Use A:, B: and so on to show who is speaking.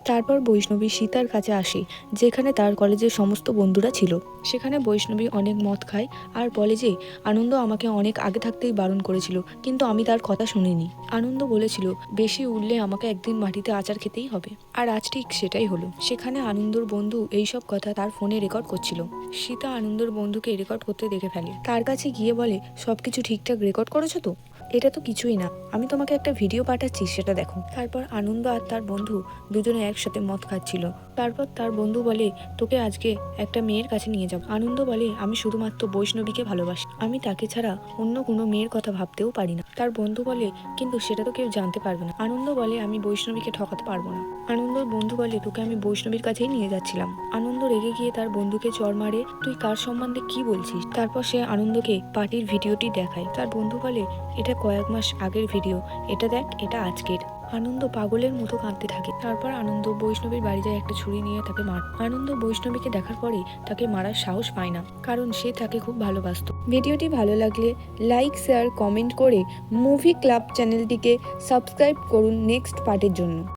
A: তারপর বৈষ্ণবী সীতার কাছে আসে, যেখানে তার কলেজের সমস্ত বন্ধুরা ছিল। সেখানে বৈষ্ণবী অনেক মদ খায় আর বলে যে আনন্দ আমাকে অনেক আগে থাকতেই বারণ করেছিল, কিন্তু আমি তার কথা শুনিনি। আনন্দ বলেছিল বেশি উঠলে আমাকে একদিন মাটিতে আচার খেতেই হবে, আর আজ ঠিক সেটাই হলো। সেখানে আনন্দর বন্ধু এইসব কথা তার ফোনে রেকর্ড করছিল। সীতা আনন্দর বন্ধুকে রেকর্ড করতে দেখে ফেলে, তার কাছে গিয়ে বলে সবকিছু ঠিকঠাক রেকর্ড করেছো তো? এটা তো কিছুই না, আমি তোমাকে একটা ভিডিও পাঠাচ্ছি, সেটা দেখো। তারপর আনন্দ আর তার বন্ধু দুজনে একসাথে মদ খাচ্ছিল। তারপর তার বন্ধু বলে তোকে আজকে একটা মেয়ের কাছে নিয়ে যাব। আনন্দ বলে আমি শুধুমাত্র বৈষ্ণবীকে ভালোবাসি, আমি তাকে ছাড়া অন্য কোনো মেয়ের কথা ভাবতেও পারি না। তার বন্ধু বলে কিন্তু সেটা তো কেউ জানতে পারবে না। আনন্দ বলে আমি বৈষ্ণবীকে ঠকাতে পারবো না। আনন্দর বন্ধু বলে তোকে আমি বৈষ্ণবীর কাছেই নিয়ে যাচ্ছিলাম। আনন্দ রেগে গিয়ে তার বন্ধুকে চড় মারে, তুই কার সম্বন্ধে কি বলছিস? তারপর সে আনন্দকে পার্টির ভিডিওটি দেখায়। তার বন্ধু বলে এটা কয়েক মাস আগের ভিডিও, এটা দেখ, এটা আজকের। আনন্দ পাগলের মতো কাঁদতে থাকে। তারপর আনন্দ বৈষ্ণবীর বাড়ি যায় একটা ছুরি নিয়ে তাকে মার। আনন্দ বৈষ্ণবীকে দেখার পরে তাকে মারার সাহস পায় না, কারণ সে তাকে খুব ভালোবাসত। ভিডিওটি ভালো লাগলে লাইক, শেয়ার, কমেন্ট করে মুভি ক্লাব চ্যানেলটিকে সাবস্ক্রাইব করুন নেক্সট পার্টের জন্য।